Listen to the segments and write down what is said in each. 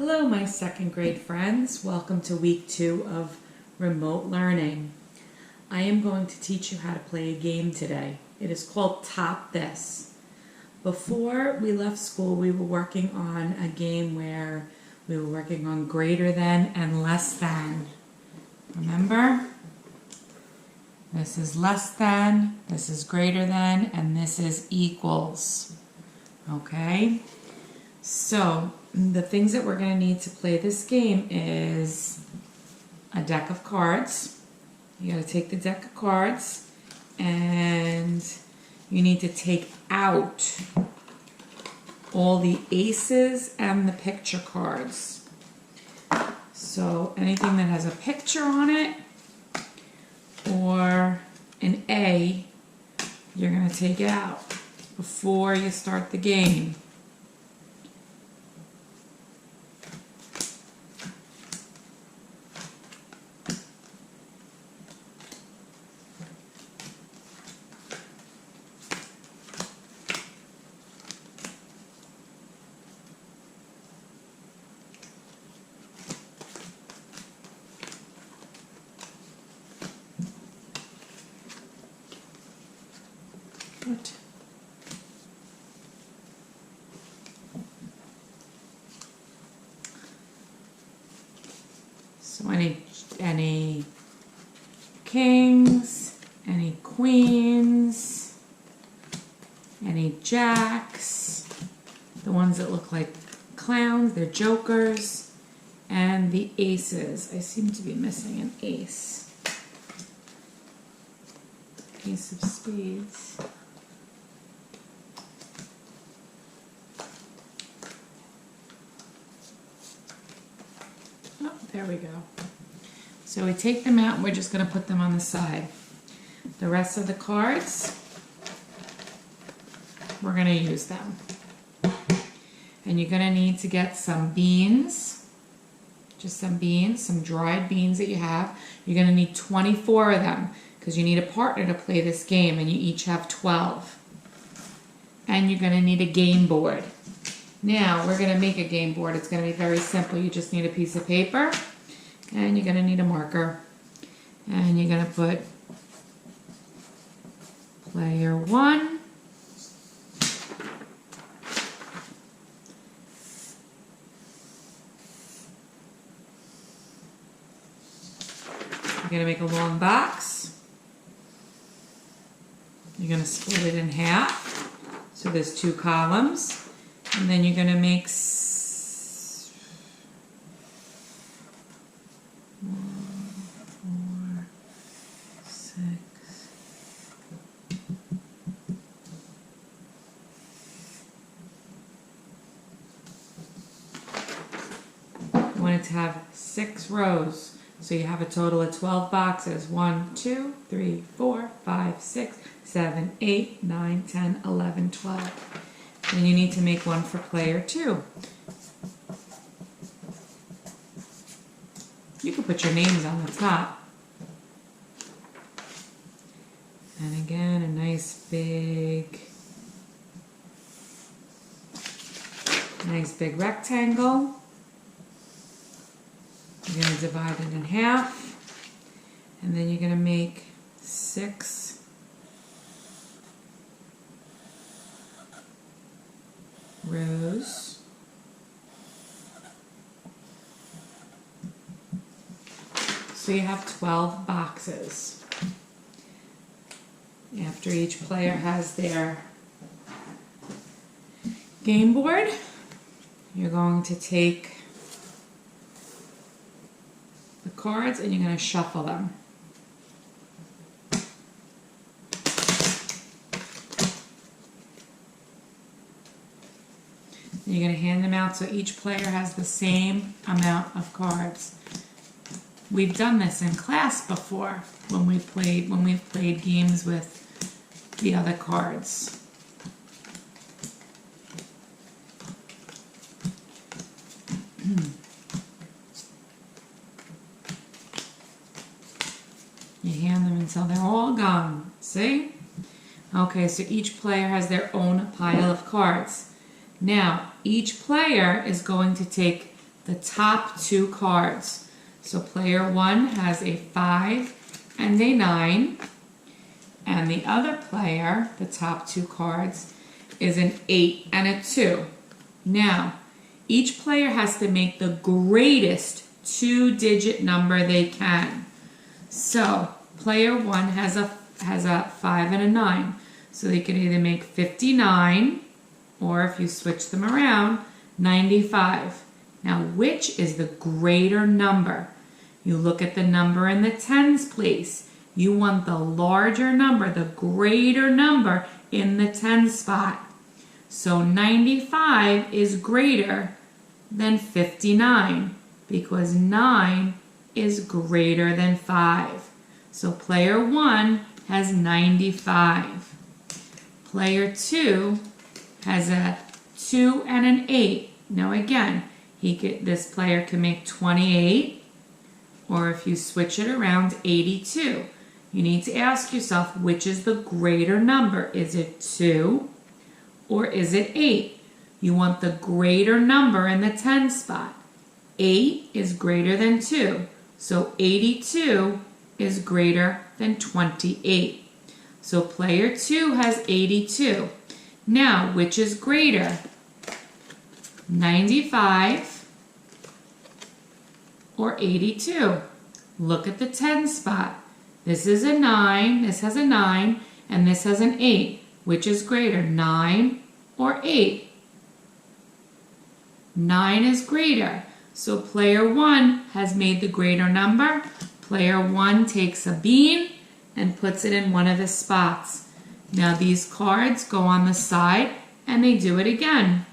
Hello, my second grade friends. Welcome to week 2 of remote learning. I am going to teach you how to play a game today. It is called Top This. Before we left school, we were working on a game where we were working on greater than and less than. Remember? This is less than, this is greater than, and this is equals. Okay? So, the things that we're going to need to play this game is a deck of cards. You got to take the deck of cards and you need to take out all the aces and the picture cards. So anything that has a picture on it or an A, you're going to take out before you start the game. What? So any kings, any queens, any jacks, the ones that look like clowns, they're jokers, and the aces. I seem to be missing an ace. Ace of spades. Oh, there we go. So we take them out and we're just going to put them on the side. The rest of the cards, we're going to use them. And you're going to need to get some beans, just some beans, some dried beans that you have. You're going to need 24 of them because you need a partner to play this game and you each have 12. And you're going to need a game board. Now, we're going to make a game board. It's going to be very simple. You just need a piece of paper, and you're going to need a marker. And you're going to put player 1. You're going to make a long box. You're going to split it in half. So there's 2 columns. And then you're going to make 1, 4, 6. You want it to have 6 rows. So you have a total of 12 boxes. 1, 2, 3, 4, 5, 6, 7, 8, 9, 10, 11, 12. And you need to make one for player 2. You can put your names on the top. And again, a nice big rectangle. You're going to divide it in half. And then you're going to make 6 rows. So you have 12 boxes. After each player has their game board, you're going to take the cards and you're going to shuffle them. You're going to hand them out so each player has the same amount of cards. We've done this in class before when we've played games with the other cards. You hand them until they're all gone. See? Okay, so each player has their own pile of cards. Now, each player is going to take the top two cards. So player 1 has a 5 and a 9. And the other player, the top two cards, is an 8 and a 2. Now, each player has to make the greatest two-digit number they can. So, player 1 has a 5 and a 9. So they can either make 59, or if you switch them around, 95. Now, which is the greater number? You look at the number in the tens place. You want the larger number, the greater number in the tens spot. So 95 is greater than 59 because 9 is greater than 5. So player 1 has 95. Player 2 has a 2 and an 8. Now again, this player can make 28, or if you switch it around, 82. You need to ask yourself, which is the greater number? Is it 2 or is it 8? You want the greater number in the 10 spot. 8 is greater than 2, so 82 is greater than 28. So player 2 has 82. Now, which is greater? 95 or 82? Look at the 10 spot. This is a 9, this has a 9, and this has an 8. Which is greater, 9 or 8? 9 is greater. So player 1 has made the greater number. Player 1 takes a bean and puts it in one of the spots. Now these cards go on the side and they do it again.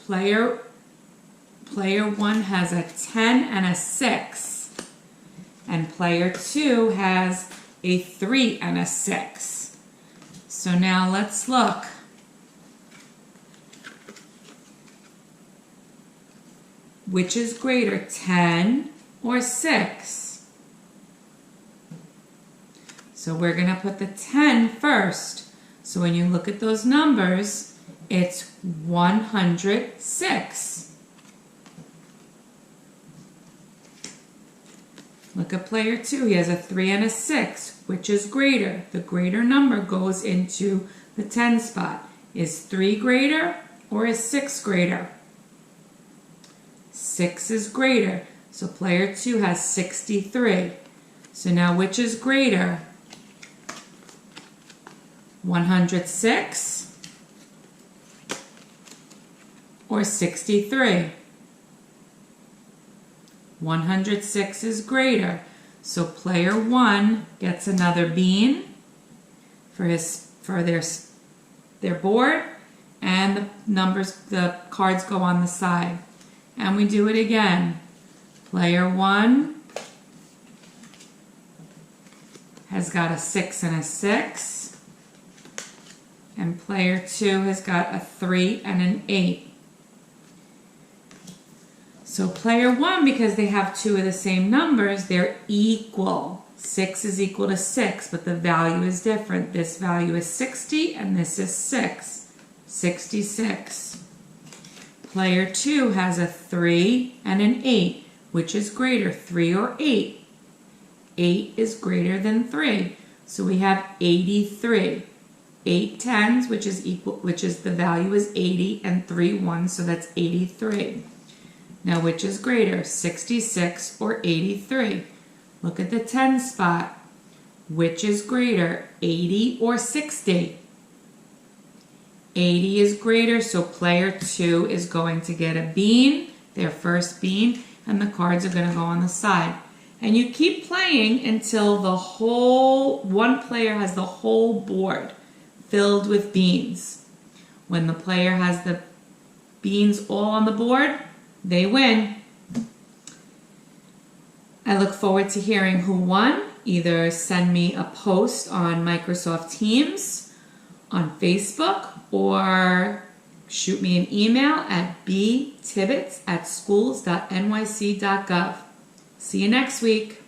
Player 1 has a 10 and a 6. And player 2 has a 3 and a 6. So now let's look. Which is greater, 10 or 6? So we're going to put the 10 first. So when you look at those numbers, it's 106. Look at player 2. He has a 3 and a 6. Which is greater? The greater number goes into the 10 spot. Is 3 greater or is 6 greater? 6 is greater. So player 2 has 63. So now which is greater? 106 or 63? 106 is greater. So player 1 gets another bean for their board, and the cards go on the side. And we do it again. Player 1 has got a 6 and a 6. And player 2 has got a 3 and an 8. So player 1, because they have two of the same numbers, they're equal. 6 is equal to 6, but the value is different. This value is 60 and this is 6. 66. Player 2 has a 3 and an 8. Which is greater, 3 or 8? 8 is greater than 3. So we have 83. 8 tens, which is the value is 80, and 3 ones, so that's 83. Now, which is greater, 66 or 83? Look at the 10 spot. Which is greater, 80 or 60? 80 is greater, so player 2 is going to get a bean, their first bean, and the cards are going to go on the side. And you keep playing until one player has the whole board filled with beans. When the player has the beans all on the board, they win. I look forward to hearing who won. Either send me a post on Microsoft Teams, on Facebook, or shoot me an email at btibbets@schools.nyc.gov. See you next week.